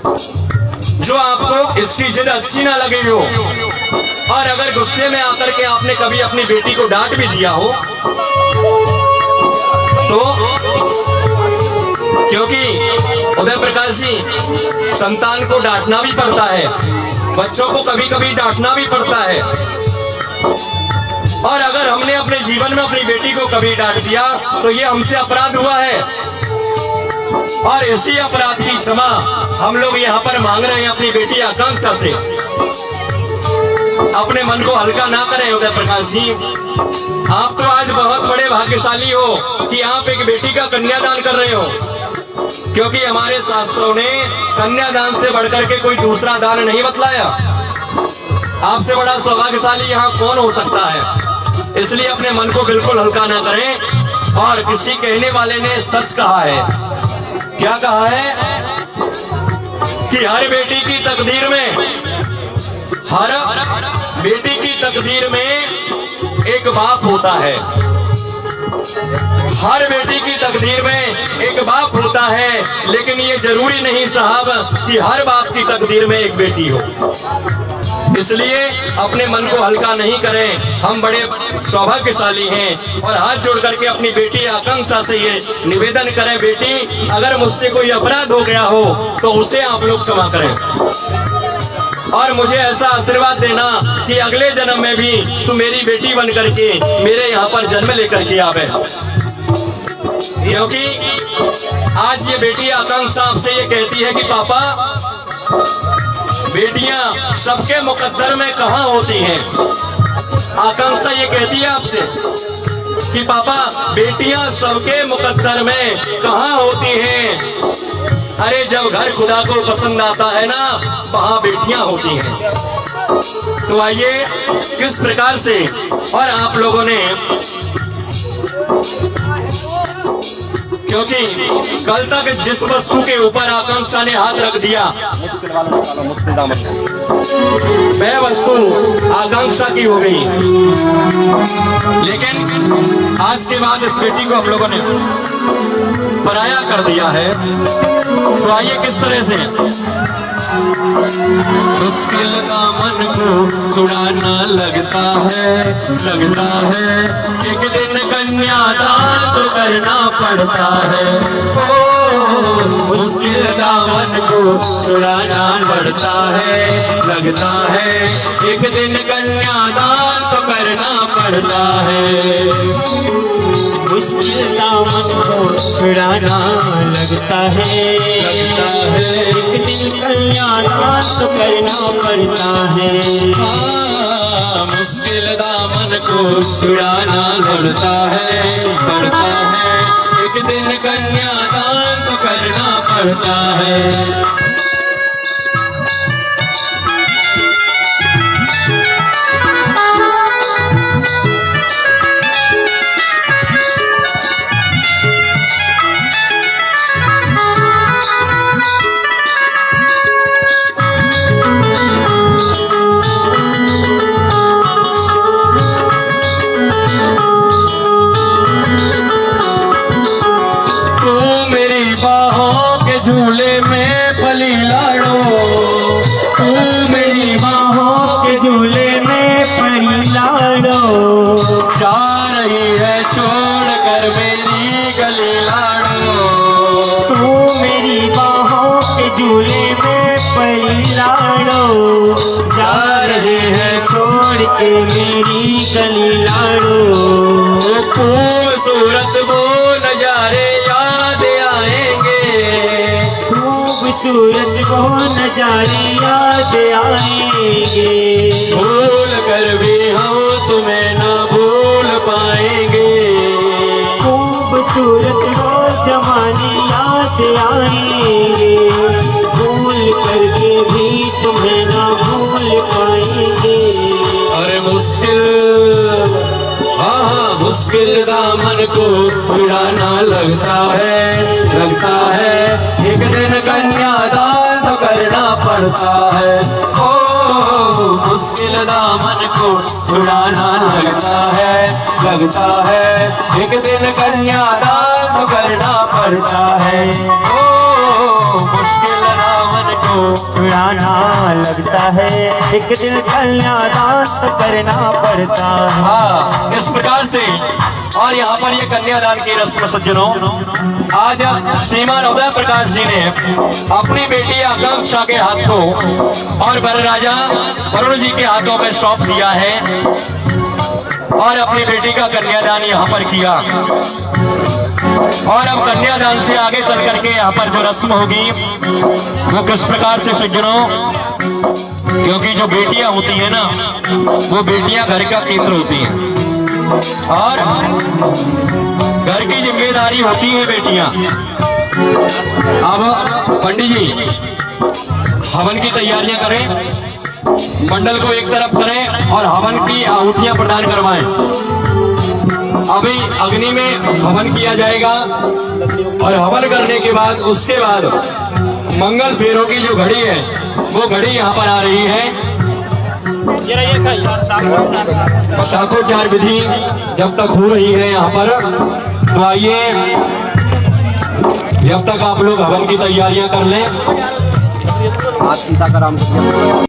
जो आपको इसकी जिद अच्छी ना लगी हो, और अगर गुस्से में आकर के आपने कभी अपनी बेटी को डांट भी दिया हो, तो क्योंकि उदय प्रकाश जी, संतान को डांटना भी पड़ता है, बच्चों को कभी कभी डांटना भी पड़ता है। और अगर हमने अपने जीवन में अपनी बेटी को कभी डांट दिया तो ये हमसे अपराध हुआ है, और इसी अपराध की क्षमा हम लोग यहाँ पर मांग रहे हैं अपनी बेटी आकांक्षा से। अपने मन को हल्का ना करें उदय प्रकाश जी, आप तो आज बहुत बड़े भाग्यशाली हो कि आप एक बेटी का कन्यादान कर रहे हो, क्योंकि हमारे शास्त्रों ने कन्यादान से बढ़कर के कोई दूसरा दान नहीं बतलाया। आपसे बड़ा सौभाग्यशाली यहाँ कौन हो सकता है। इसलिए अपने मन को बिल्कुल हल्का ना करें। और किसी कहने वाले ने सच कहा है, क्या कहा है कि हर बेटी की तकदीर में एक बाप होता है। हर बेटी की तकदीर में एक बाप होता है, लेकिन ये जरूरी नहीं साहब कि हर बाप की तकदीर में एक बेटी हो। इसलिए अपने मन को हल्का नहीं करें, हम बड़े सौभाग्यशाली हैं। और हाथ जोड़ करके अपनी बेटी आकांक्षा से ये निवेदन करें, बेटी अगर मुझसे कोई अपराध हो गया हो तो उसे आप लोग क्षमा करें, और मुझे ऐसा आशीर्वाद देना कि अगले जन्म में भी तू मेरी बेटी बन करके मेरे यहाँ पर जन्म लेकर के आवे। क्योंकि आज ये बेटी आकांक्षा आपसे ये कहती है कि पापा, बेटियां सबके मुकद्दर में कहाँ होती हैं। आकांक्षा ये कहती है आपसे कि पापा, बेटियां सबके मुकद्दर में कहाँ होती हैं। अरे जब घर खुदा को पसंद आता है ना, वहाँ बेटियां होती हैं। तो आइए किस प्रकार से, और आप लोगों ने, क्योंकि कल तक जिस वस्तु के ऊपर आकांक्षा ने हाथ रख दिया वह वस्तु आकांक्षा की हो गई, लेकिन आज के बाद इस बेटी को आप लोगों ने पराया कर दिया है। तो आइए किस तरह से, मुश्किल दामन को छुड़ाना लगता है, एक दिन कन्यादान तो करना पड़ता है। ओ मुश्किल दामन को छुड़ाना पड़ता है, लगता है एक दिन कन्यादान तो करना पड़ता है। मुश्किल दामन को छुड़ाना लगता है, एक दिन कन्यादान तो करना पड़ता है। मुश्किल दामन को छुड़ाना लड़ता है, एक दिन कन्यादान तो करना पड़ता है। झूले में पली लाड़ो, तू मेरी बाहों के झूले में पली लाड़ो। जा रही है छोड़ कर मेरी गली लाड़ो, तू मेरी बाहों के झूले में पली लाड़ो। जा रही है छोड़ के मेरी गली लाड़ो। खूबसूरत वो नजारे याद आएंगे, खूबसूरत वो नजारे याद आएंगे। भूल कर भी हम तुम्हें न भूल पाएंगे, खूबसूरत वो जमाने याद आएंगे। भूल करके भी तुम्हें न भूल पाएंगे। अरे मुश्किल दामन को छुड़ाना लगता है, एक दिन कन्यादान तो करना पड़ता है। ओ मुश्किल दामन को छुड़ाना लगता है, एक दिन कन्यादान तो करना पड़ता है। ओ मुश्किल दामन को उड़ाना लगता है, एक दिन कन्यादान तो करना पड़ता है। हाँ, इस प्रकार से। और यहाँ पर ये कन्यादान की रस्म सज्जनों, आज श्रीमान उदय प्रकाश जी ने अपनी बेटी आकांक्षा के हाथ को और वरराजा वरुण जी के हाथों में सौंप दिया है और अपनी बेटी का कन्यादान यहाँ पर किया। और अब कन्यादान से आगे चल करके यहाँ पर जो रस्म होगी वो किस प्रकार से सज्जनों, क्योंकि जो बेटियां होती है ना, वो बेटियां घर का केंद्र होती हैं और घर की जिम्मेदारी होती है बेटियां। अब पंडित जी हवन की तैयारियां करें, मंडल को एक तरफ करें और हवन की आहुतियां प्रदान करवाएं। अभी अग्नि में हवन किया जाएगा और हवन करने के बाद उसके बाद मंगल फेरों की जो घड़ी है वो घड़ी यहाँ पर आ रही है। शाखोच्चार विधि जब तक हो रही है यहाँ पर, तो आइए जब तक आप लोग हवन की तैयारियां कर लें।